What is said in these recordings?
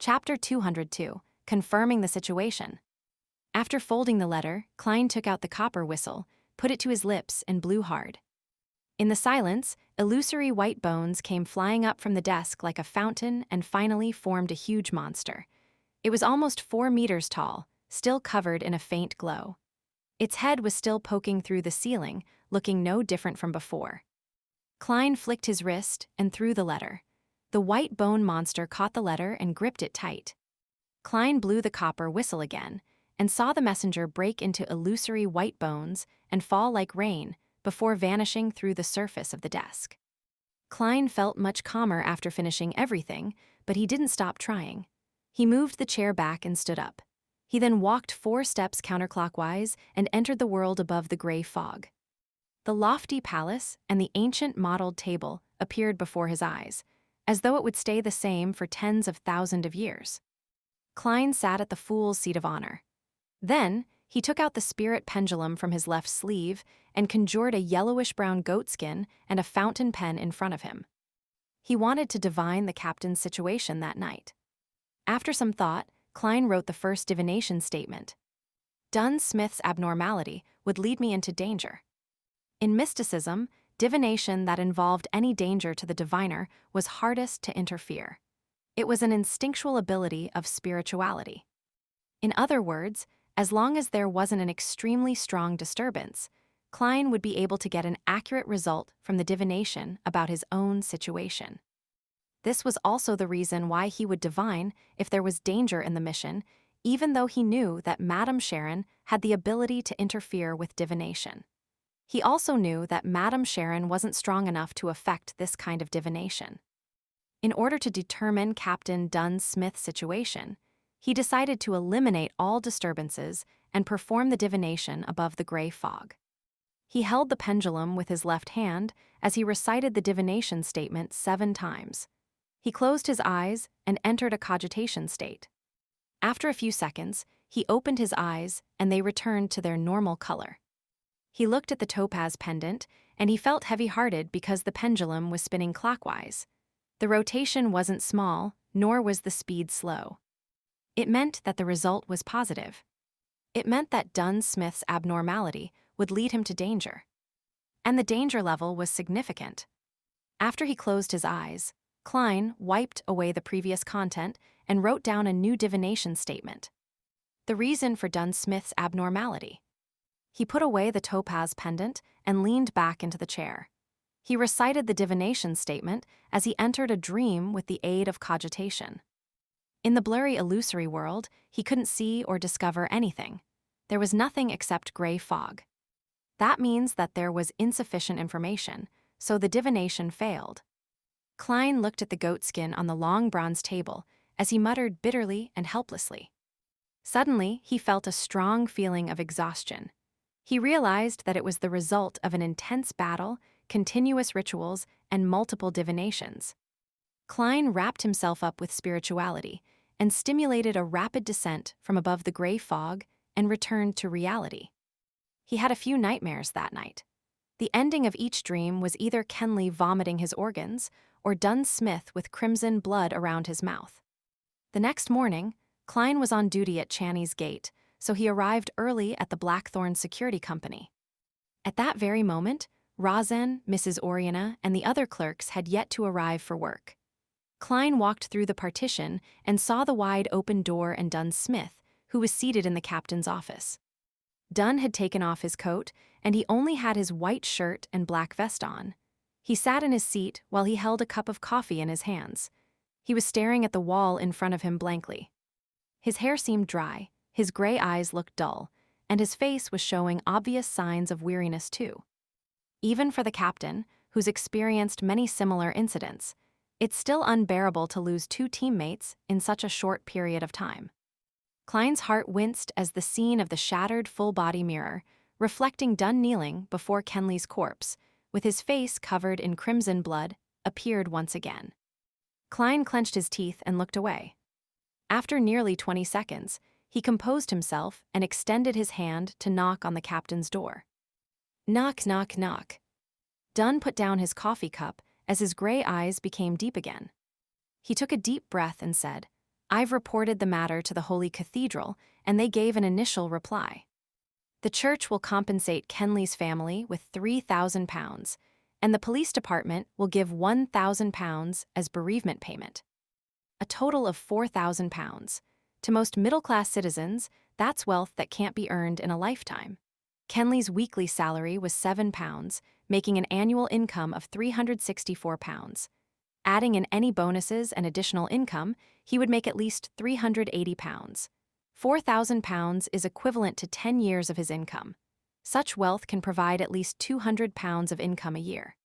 Chapter 202, Confirming the Situation. After folding the letter, Klein took out the copper whistle, put it to his lips, and blew hard. In the silence, illusory white bones came flying up from the desk like a fountain and finally formed a huge monster. It was almost 4 meters tall, still covered in a faint glow. Its head was still poking through the ceiling, looking no different from before. Klein flicked his wrist and threw the letter. The white bone monster caught the letter and gripped it tight. Klein blew the copper whistle again and saw the messenger break into illusory white bones and fall like rain before vanishing through the surface of the desk. Klein felt much calmer after finishing everything, but he didn't stop trying. He moved the chair back and stood up. He then walked 4 steps counterclockwise and entered the world above the gray fog. The lofty palace and the ancient mottled table appeared before his eyes, as though it would stay the same for tens of thousands of years. Klein sat at the fool's seat of honor. Then, he took out the spirit pendulum from his left sleeve and conjured a yellowish-brown goatskin and a fountain pen in front of him. He wanted to divine the captain's situation that night. After some thought, Klein wrote the first divination statement. Dunn Smith's abnormality would lead me into danger. In mysticism, divination that involved any danger to the diviner was hardest to interfere. It was an instinctual ability of spirituality. In other words, as long as there wasn't an extremely strong disturbance, Klein would be able to get an accurate result from the divination about his own situation. This was also the reason why he would divine if there was danger in the mission, even though he knew that Madame Sharon had the ability to interfere with divination. He also knew that Madame Sharon wasn't strong enough to affect this kind of divination. In order to determine Captain Dunn Smith's situation, he decided to eliminate all disturbances and perform the divination above the gray fog. He held the pendulum with his left hand as he recited the divination statement 7 times. He closed his eyes and entered a cogitation state. After a few seconds, he opened his eyes and they returned to their normal color. He looked at the topaz pendant, and he felt heavy-hearted because the pendulum was spinning clockwise. The rotation wasn't small, nor was the speed slow. It meant that the result was positive. It meant that Dunn Smith's abnormality would lead him to danger. And the danger level was significant. After he closed his eyes, Klein wiped away the previous content and wrote down a new divination statement. The reason for Dunn Smith's abnormality. He put away the topaz pendant and leaned back into the chair. He recited the divination statement as he entered a dream with the aid of cogitation. In the blurry illusory world, he couldn't see or discover anything. There was nothing except gray fog. That means that there was insufficient information, so the divination failed. Klein looked at the goatskin on the long bronze table as he muttered bitterly and helplessly. Suddenly, he felt a strong feeling of exhaustion. He realized that it was the result of an intense battle, continuous rituals, and multiple divinations. Klein wrapped himself up with spirituality and stimulated a rapid descent from above the gray fog and returned to reality. He had a few nightmares that night. The ending of each dream was either Kenley vomiting his organs or Dunn Smith with crimson blood around his mouth. The next morning, Klein was on duty at Channy's gate, so he arrived early at the Blackthorn Security Company. At that very moment, Rosen, Mrs. Oriana, and the other clerks had yet to arrive for work. Klein walked through the partition and saw the wide open door and Dunn Smith, who was seated in the captain's office. Dunn had taken off his coat, and he only had his white shirt and black vest on. He sat in his seat while he held a cup of coffee in his hands. He was staring at the wall in front of him blankly. His hair seemed dry, his gray eyes looked dull, and his face was showing obvious signs of weariness too. Even for the captain, who's experienced many similar incidents, it's still unbearable to lose 2 teammates in such a short period of time. Klein's heart winced as the scene of the shattered full-body mirror, reflecting Dunn kneeling before Kenley's corpse, with his face covered in crimson blood, appeared once again. Klein clenched his teeth and looked away. After nearly 20 seconds, he composed himself and extended his hand to knock on the captain's door. Knock, knock, knock. Dunn put down his coffee cup as his gray eyes became deep again. He took a deep breath and said, I've reported the matter to the Holy Cathedral, and they gave an initial reply. The church will compensate Kenley's family with £3,000, and the police department will give £1,000 as bereavement payment. A total of £4,000. To most middle-class citizens, that's wealth that can't be earned in a lifetime. Kenley's weekly salary was £7, making an annual income of £364. Adding in any bonuses and additional income, he would make at least £380. £4,000 is equivalent to 10 years of his income. Such wealth can provide at least £200 of income a year.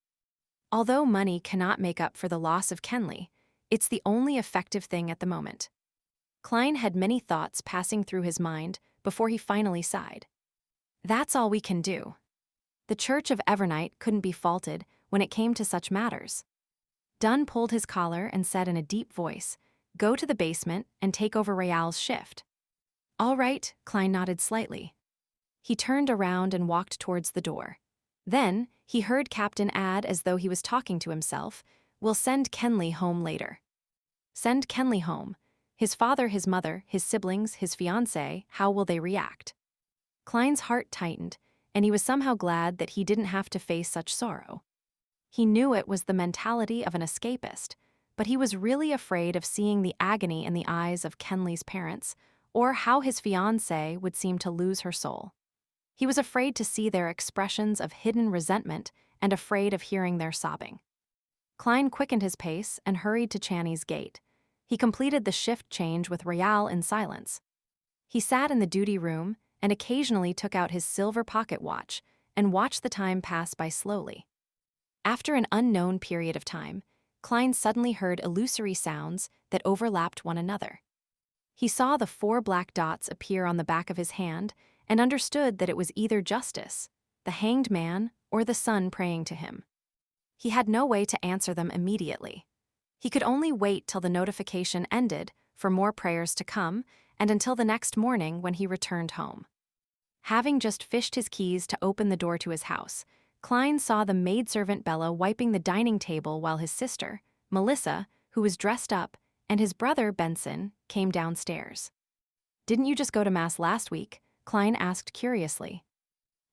Although money cannot make up for the loss of Kenley, it's the only effective thing at the moment. Cline had many thoughts passing through his mind before he finally sighed. That's all we can do. The Church of Evernight couldn't be faulted when it came to such matters. Dunn pulled his collar and said in a deep voice, "Go to the basement and take over Raял's shift." "All right," Cline nodded slightly. He turned around and walked towards the door. Then, he heard Captain add as though he was talking to himself, "We'll send Kenley home later." Send Kenley home. His father, his mother, his siblings, his fiancée, how will they react? Cline's heart tightened, and he was somehow glad that he didn't have to face such sorrow. He knew it was the mentality of an escapist, but he was really afraid of seeing the agony in the eyes of Kenley's parents, or how his fiancée would seem to lose her soul. He was afraid to see their expressions of hidden resentment and afraid of hearing their sobbing. Cline quickened his pace and hurried to Channy's gate. He completed the shift change with Rayal in silence. He sat in the duty room and occasionally took out his silver pocket watch and watched the time pass by slowly. After an unknown period of time, Cline suddenly heard illusory sounds that overlapped one another. He saw the 4 black dots appear on the back of his hand and understood that it was either Justice, the hanged man, or the sun praying to him. He had no way to answer them immediately. He could only wait till the notification ended for more prayers to come and until the next morning when he returned home. Having just fished his keys to open the door to his house, Cline saw the maidservant Bella wiping the dining table while his sister, Melissa, who was dressed up, and his brother, Benson, came downstairs. "Didn't you just go to Mass last week?" Cline asked curiously.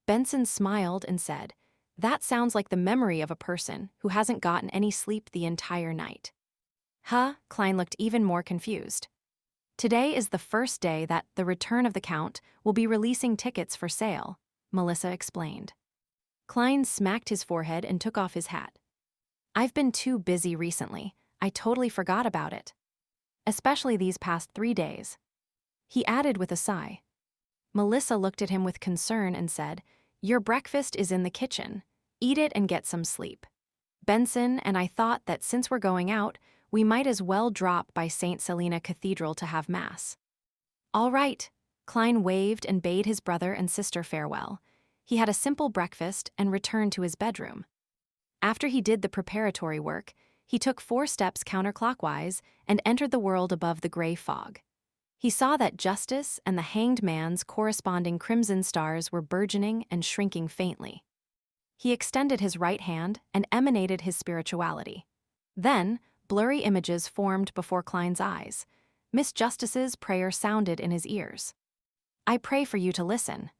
Benson smiled and said, "That sounds like the memory of a person who hasn't gotten any sleep the entire night." Huh? Cline looked even more confused. "Today is the first day that The Return of the Count will be releasing tickets for sale," Melissa explained. Cline smacked his forehead and took off his hat. "I've been too busy recently. I totally forgot about it. Especially these past 3 days." He added with a sigh. Melissa looked at him with concern and said, "Your breakfast is in the kitchen. Eat it and get some sleep. Benson and I thought that since we're going out, we might as well drop by St. Selena Cathedral to have Mass." "All right." Cline waved and bade his brother and sister farewell. He had a simple breakfast and returned to his bedroom. After he did the preparatory work, he took 4 steps counterclockwise and entered the world above the gray fog. He saw that Justice and the hanged man's corresponding crimson stars were burgeoning and shrinking faintly. He extended his right hand and emanated his spirituality. Then, blurry images formed before Cline's eyes. Miss Justice's prayer sounded in his ears. "I pray for you to listen.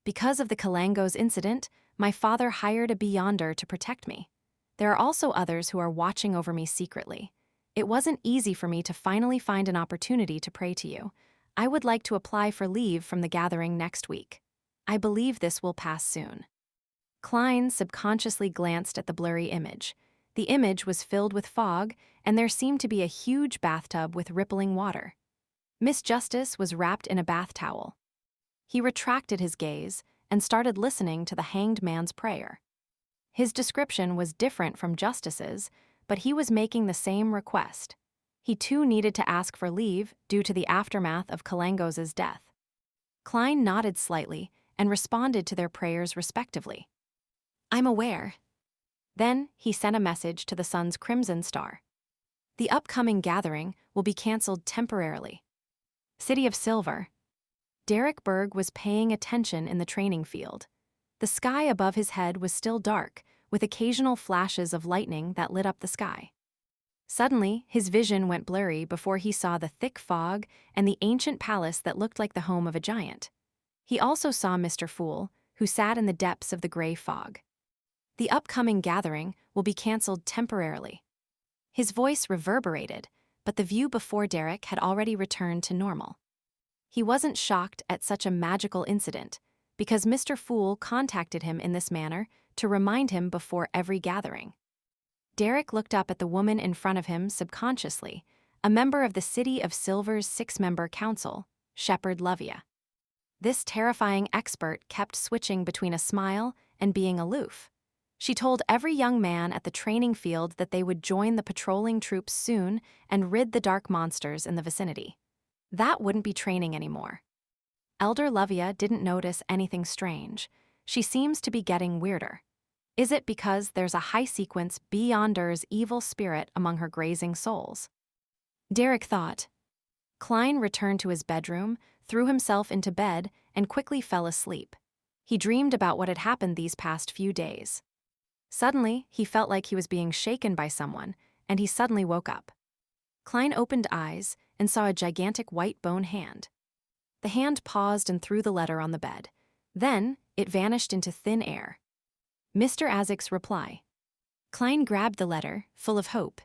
Because of the Kalangos incident, my father hired a beyonder to protect me. There are also others who are watching over me secretly. It wasn't easy for me to finally find an opportunity to pray to you. I would like to apply for leave from the gathering next week. I believe this will pass soon." Cline subconsciously glanced at the blurry image. The image was filled with fog, and there seemed to be a huge bathtub with rippling water. Miss Justice was wrapped in a bath towel. He retracted his gaze and started listening to the hanged man's prayer. His description was different from Justice's, but he was making the same request. He too needed to ask for leave due to the aftermath of Kalangos' death. Cline nodded slightly and responded to their prayers respectively. "I'm aware." Then he sent a message to the sun's crimson star. "The upcoming gathering will be canceled temporarily. City of Silver." Derek Berg was paying attention in the training field. The sky above his head was still dark, with occasional flashes of lightning that lit up the sky. Suddenly, his vision went blurry before he saw the thick fog and the ancient palace that looked like the home of a giant. He also saw Mr. Fool, who sat in the depths of the gray fog. The upcoming gathering will be cancelled temporarily. His voice reverberated, but the view before Derek had already returned to normal. He wasn't shocked at such a magical incident, because Mr. Fool contacted him in this manner to remind him before every gathering. Derek looked up at the woman in front of him subconsciously, a member of the City of Silver's 6-member council, Shepherd Lovia. This terrifying expert kept switching between a smile and being aloof. She told every young man at the training field that they would join the patrolling troops soon and rid the dark monsters in the vicinity. That wouldn't be training anymore. Elder Lovia didn't notice anything strange. She seems to be getting weirder. Is it because there's a high-sequence Beyonder's evil spirit among her grazing souls? Derek thought. Klein returned to his bedroom, threw himself into bed, and quickly fell asleep. He dreamed about what had happened these past few days. Suddenly, he felt like he was being shaken by someone, and he suddenly woke up. Klein opened eyes and saw a gigantic white bone hand. The hand paused and threw the letter on the bed. Then, it vanished into thin air. Mr. Azek's reply. Klein grabbed the letter, full of hope,